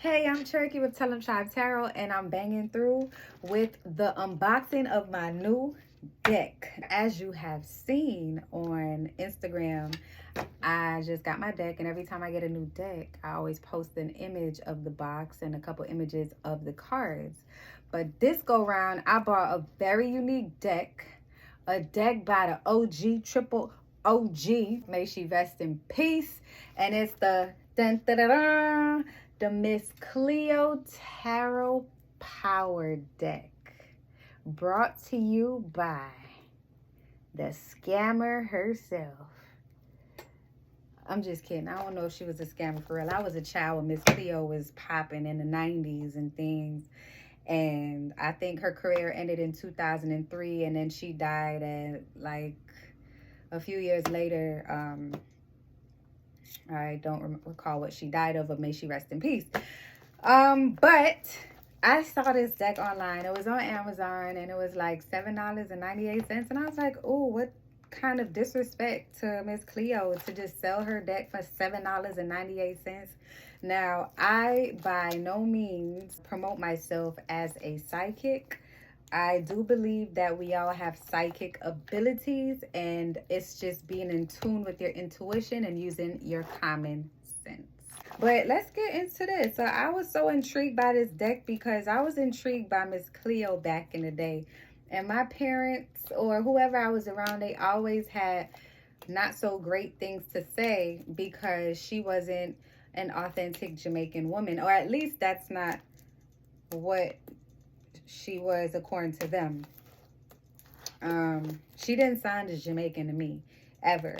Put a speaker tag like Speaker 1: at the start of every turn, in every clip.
Speaker 1: Hey, I'm Cherokee with Tell 'em Tribe Tarot, and I'm banging through with the unboxing of my new deck. As you have seen on Instagram, I just got my deck, and every time I get a new deck, I always post an image of the box and a couple images of the cards. But this go round, I bought a very unique deck, a deck by the OG, triple OG. May she rest in peace. And it's the dun, da, da, da, the Miss Cleo Tarot Power Deck, brought to you by the scammer herself. I'm just kidding. I don't know if she was a scammer for real. I was a child when Miss Cleo was popping in the 90s and things. And I think her career ended in 2003, and then she died at like a few years later. I don't recall what she died of, but may she rest in peace. But I saw this deck online. It was on Amazon, and it was like $7.98. And I was like, oh, what kind of disrespect to Miss Cleo to just sell her deck for $7.98. Now, I by no means promote myself as a psychic. I do believe that we all have psychic abilities, and it's just being in tune with your intuition and using your common sense. But let's get into this. So I was so intrigued by this deck because I was intrigued by Miss Cleo back in the day. And my parents or whoever I was around, they always had not so great things to say because she wasn't an authentic Jamaican woman. Or at least that's not what she was according to them. She didn't sound as Jamaican to me, ever.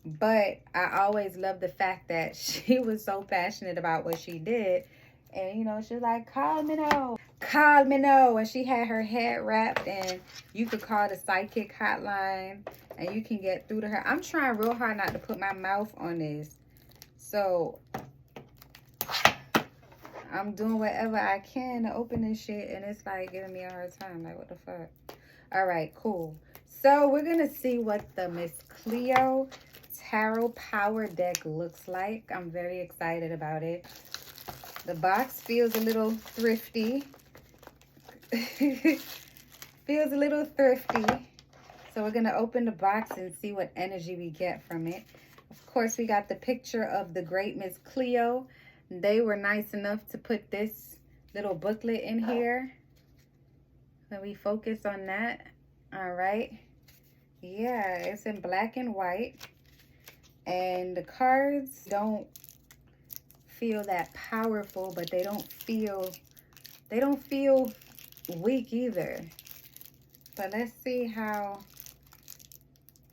Speaker 1: But I always loved the fact that she was so passionate about what she did. And, you know, she was like, call me no. Call me no. And she had her head wrapped, and you could call the psychic hotline and you can get through to her. I'm trying real hard not to put my mouth on this. So I'm doing whatever I can to open this shit, and it's like giving me a hard time. Like, what the fuck? All right, cool. So we're going to see what the Miss Cleo Tarot Power Deck looks like. I'm very excited about it. The box feels a little thrifty. Feels a little thrifty. So we're going to open the box and see what energy we get from it. Of course, we got the picture of the great Miss Cleo. They were nice enough to put this little booklet in here. So we focus on that. All right. Yeah, it's in black and white. And the cards don't feel that powerful, but they don't feel weak either. But let's see how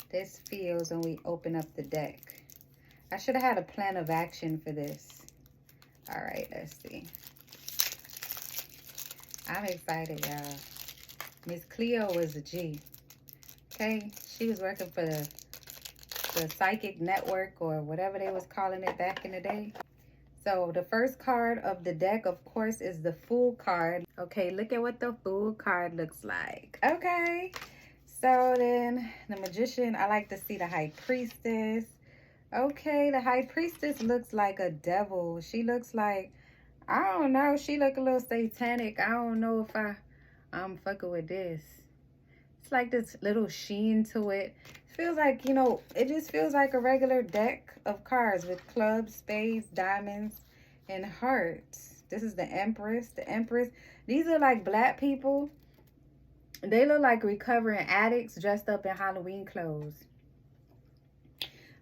Speaker 1: this feels when we open up the deck. I should have had a plan of action for this. All right, let's see. I'm excited, y'all. Miss Cleo was a G. Okay, she was working for the psychic network or whatever they was calling it back in the day. So the first card of the deck, of course, is the Fool card. Okay, look at what the Fool card looks like. Okay, so then the Magician, I like to see the High Priestess. Okay, the High Priestess looks like a devil. She looks like, I don't know, she look a little satanic. I don't know if I'm fucking with this. It's like this little sheen to it. Feels like, you know, it just feels like a regular deck of cards with clubs, spades, diamonds, and hearts. This is the Empress. The Empress. These are like black people. They look like recovering addicts dressed up in Halloween clothes.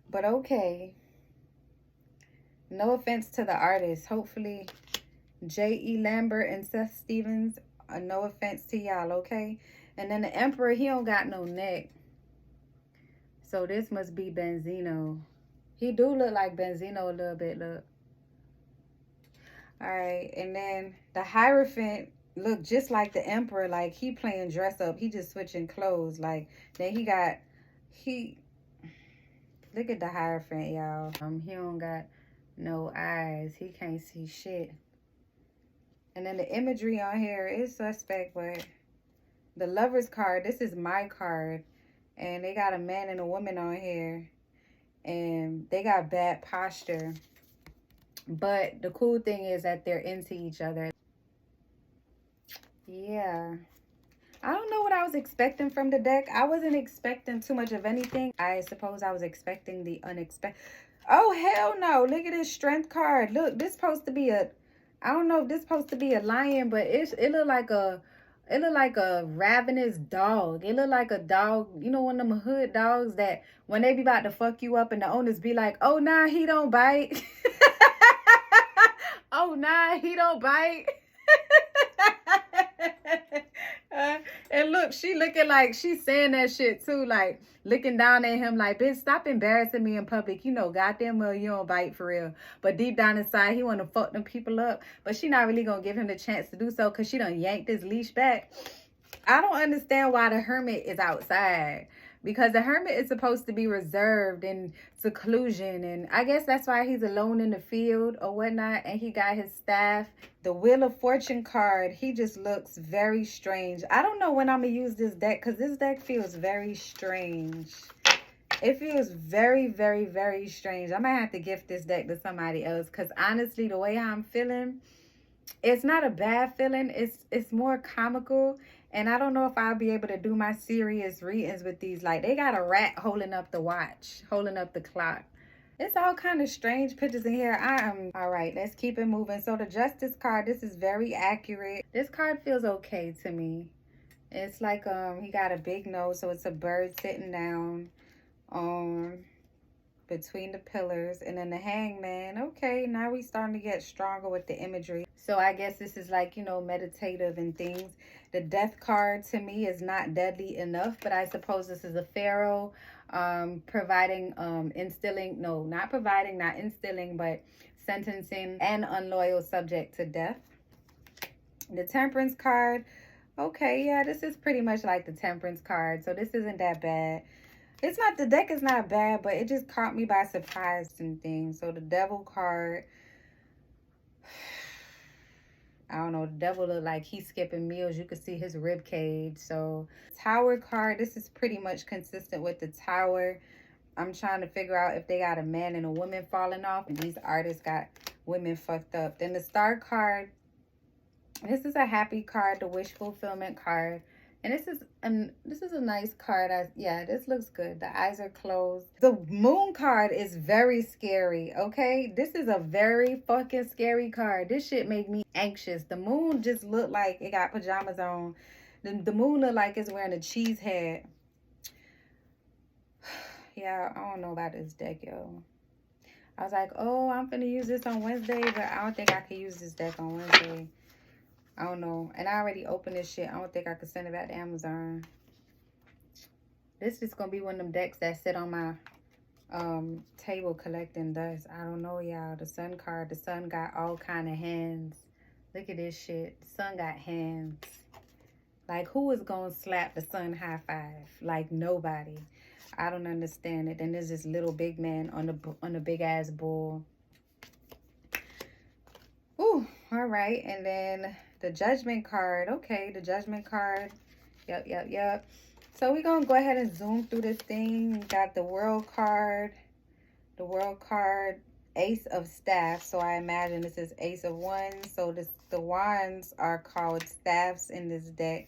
Speaker 1: But okay. No offense to the artist. Hopefully, J.E. Lambert and Seth Stevens, no offense to y'all, okay? And then the Emperor, he don't got no neck. So this must be Benzino. He do look like Benzino a little bit, look. All right, and then the Hierophant look just like the Emperor, like he playing dress up. He just switching clothes. Like, then look at the Hierophant, y'all. He don't got no eyes. He can't see shit. And then the imagery on here is suspect, but the Lover's card, this is my card. And they got a man and a woman on here. And they got bad posture. But the cool thing is that they're into each other. Yeah. I don't know what I was expecting from the deck. I wasn't expecting too much of anything. I suppose I was expecting the unexpected. Oh, hell no. Look at this strength card. Look, this supposed to be a, I don't know if this supposed to be a lion, but it look like a, it look like a ravenous dog. It look like a dog, you know, one of them hood dogs that when they be about to fuck you up and the owners be like, oh, nah, he don't bite. Oh, nah, he don't bite. And look, she looking like she's saying that shit too, like looking down at him like, bitch, stop embarrassing me in public. You know, goddamn well you don't bite for real. But deep down inside, he want to fuck them people up. But she not really gonna give him the chance to do so because she done yanked his leash back. I don't understand why the hermit is outside. Because the hermit is supposed to be reserved in seclusion. And I guess that's why he's alone in the field or whatnot. And he got his staff. The Wheel of Fortune card, he just looks very strange. I don't know when I'm going to use this deck because this deck feels very strange. It feels very, very, very strange. I might have to gift this deck to somebody else because honestly, the way I'm feeling, it's not a bad feeling. It's more comical. And I don't know if I'll be able to do my serious readings with these. Like, they got a rat holding up the watch, holding up the clock. It's all kind of strange pictures in here. All right, let's keep it moving. So the Justice card, this is very accurate. This card feels okay to me. It's like, he got a big nose. So it's a bird sitting down between the pillars. And then the Hangman. Okay, now we starting to get stronger with the imagery. So I guess this is like, you know, meditative and things. The Death card to me is not deadly enough, but I suppose this is a pharaoh providing, instilling, no, not providing, not instilling, but sentencing an unloyal subject to death. The Temperance card, okay, yeah, this is pretty much like the Temperance card, so this isn't that bad. It's not, the deck is not bad, but it just caught me by surprise and things. So the Devil card, I don't know, the devil look like he's skipping meals. You can see his rib cage. So Tower card, this is pretty much consistent with the Tower. I'm trying to figure out if they got a man and a woman falling off. And these artists got women fucked up. Then the Star card, this is a happy card, the wish fulfillment card. And this is a nice card. Yeah, this looks good. The eyes are closed. The Moon card is very scary, okay? This is a very fucking scary card. This shit make me anxious. The moon just looked like it got pajamas on. The moon looked like it's wearing a cheese hat. Yeah, I don't know about this deck, yo. I was like, oh, I'm finna use this on Wednesday, but I don't think I can use this deck on Wednesday. I don't know. And I already opened this shit. I don't think I could send it back to Amazon. This is going to be one of them decks that sit on my table collecting dust. I don't know, y'all. The Sun card. The Sun got all kind of hands. Look at this shit. The Sun got hands. Like, who is going to slap the Sun high five? Like, nobody. I don't understand it. Then there's this little big man on the big ass bull. Ooh, all right. And then the Judgment card. Okay, the Judgment card. Yep. So we're going to go ahead and zoom through this thing. We got the World card. The World card. Ace of Staffs. So I imagine this is Ace of Wands. So the wands are called staffs in this deck.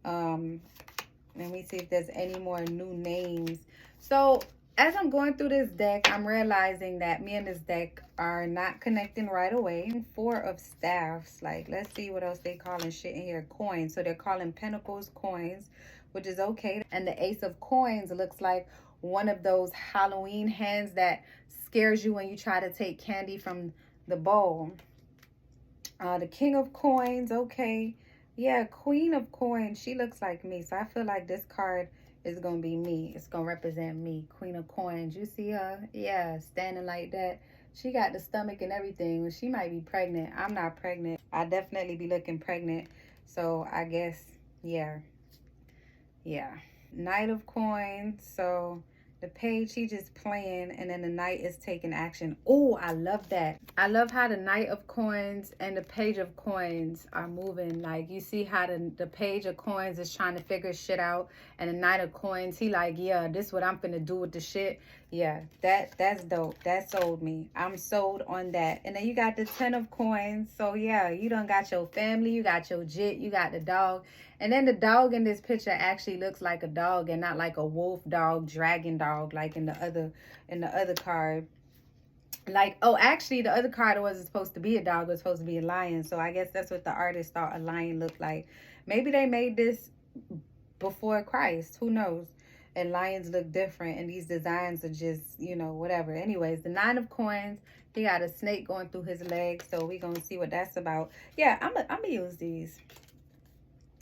Speaker 1: Let me see if there's any more new names. So as I'm going through this deck, I'm realizing that me and this deck are not connecting right away. Four of Staffs. Like, let's see what else they calling shit in here. Coins. So they're calling Pentacles coins, which is okay. And the Ace of Coins looks like one of those Halloween hands that scares you when you try to take candy from the bowl. The King of Coins. Okay. Yeah, Queen of Coins. She looks like me. So I feel like this card is going to be me. It's going to represent me. Queen of Coins. You see her? Yeah, standing like that. She got the stomach and everything. She might be pregnant. I'm not pregnant. I definitely be looking pregnant. So I guess, yeah. Knight of Coins. So the page, he just playing, and then the knight is taking action. Oh, I love that. I love how the Knight of Coins and the Page of Coins are moving. Like, you see how the Page of Coins is trying to figure shit out, and the Knight of Coins, he like, yeah, this is what I'm finna do with the shit. Yeah, that's dope. That sold me. I'm sold on that. And then you got the 10 of coins. So yeah, you done got your family, you got your jit, you got the dog. And then the dog in this picture actually looks like a dog and not like a wolf dog, dragon dog like in the other card. Like, oh, actually the other card wasn't supposed to be a dog, it was supposed to be a lion. So I guess that's what the artist thought a lion looked like. Maybe they made this before Christ. Who knows? And lions look different, and these designs are just, you know, whatever. Anyways, the 9 of coins. He got a snake going through his leg, so we gonna see what that's about. Yeah, I'm gonna use these.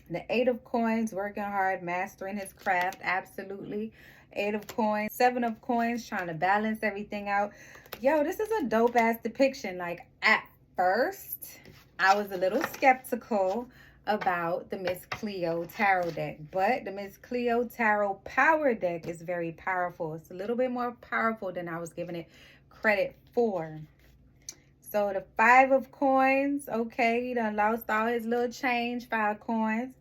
Speaker 1: The 8 of coins, working hard, mastering his craft. Absolutely. 8 of coins. 7 of coins, trying to balance everything out. Yo, this is a dope ass depiction. Like, at first, I was a little skeptical about the Miss Cleo tarot deck, but the Miss Cleo tarot power deck is very powerful. It's a little bit more powerful than I was giving it credit for. So the 5 of coins, okay, he done lost all his little change. 5 coins.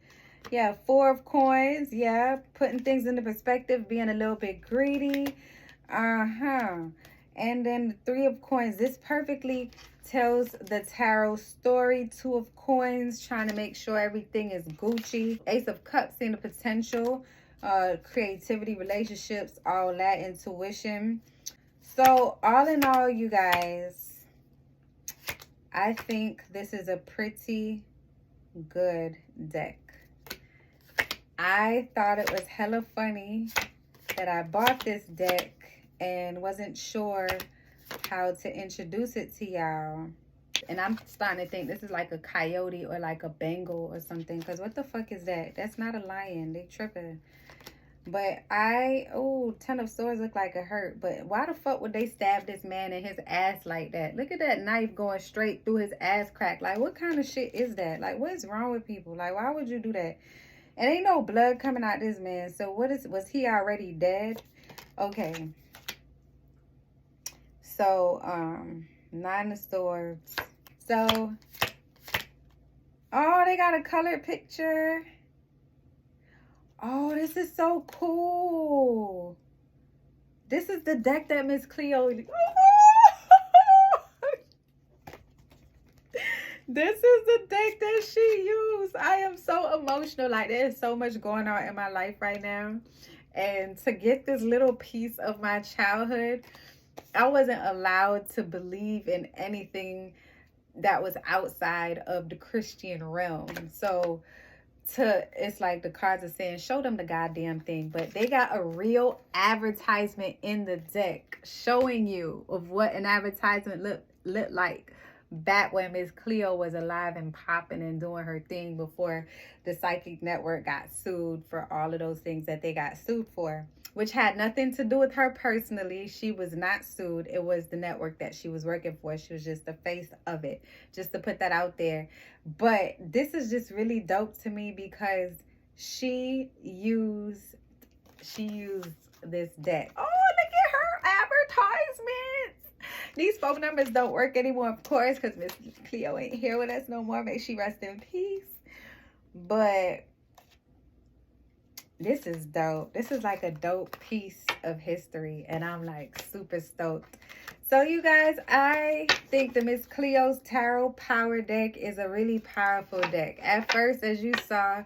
Speaker 1: Yeah, 4 of coins. Yeah, putting things into perspective, being a little bit greedy. And then the 3 of coins. This perfectly tells the tarot story. 2 of coins, trying to make sure everything is Gucci. Ace of cups, seeing the potential, creativity, relationships, all that, intuition. So all in all, you guys, I think this is a pretty good deck. I thought it was hella funny that I bought this deck and wasn't sure how to introduce it to y'all. And I'm starting to think this is like a coyote or like a Bengal or something. Because what the fuck is that? That's not a lion. They tripping. But oh, 10 of swords look like it hurt. But why the fuck would they stab this man in his ass like that? Look at that knife going straight through his ass crack. Like, what kind of shit is that? Like, what is wrong with people? Like, why would you do that? And ain't no blood coming out this man. So was he already dead? Okay. So, 9 of swords. So, oh, they got a colored picture. Oh, this is so cool. This is the deck that Miss Cleo... This is the deck that she used. I am so emotional. Like, there's so much going on in my life right now. And to get this little piece of my childhood, I wasn't allowed to believe in anything that was outside of the Christian realm. So it's like the cards are saying, show them the goddamn thing. But they got a real advertisement in the deck showing you of what an advertisement looked like back when Miss Cleo was alive and popping and doing her thing before the Psychic Network got sued for all of those things that they got sued for, which had nothing to do with her personally. She was not sued. It was the network that she was working for. She was just the face of it, just to put that out there. But this is just really dope to me because she used this deck. Oh, look at her advertisement. These phone numbers don't work anymore, of course, because Miss Cleo ain't here with us no more. May she rest in peace. But this is dope. This is like a dope piece of history, and I'm like super stoked. So you guys, I think the Miss Cleo's Tarot Power deck is a really powerful deck. At first, as you saw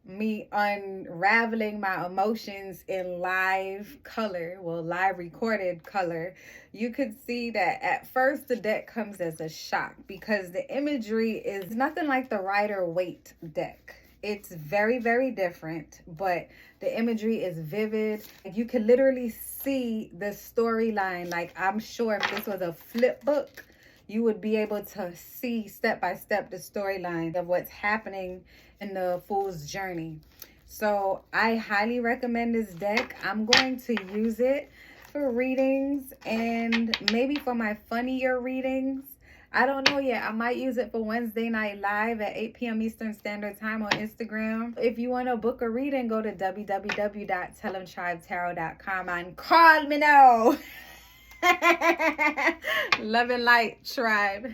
Speaker 1: me unraveling my emotions in live color, well, live recorded color, you could see that at first the deck comes as a shock because the imagery is nothing like the Rider-Waite deck. It's very, very different, but the imagery is vivid. You can literally see the storyline. Like, I'm sure if this was a flip book, you would be able to see step by step the storyline of what's happening in the Fool's journey. So I highly recommend this deck. I'm going to use it for readings and maybe for my funnier readings. I don't know yet. I might use it for Wednesday Night Live at 8 p.m. Eastern Standard Time on Instagram. If you want to book a reading, go to www.tellemtribetarot.com and call me now. Love and light, tribe.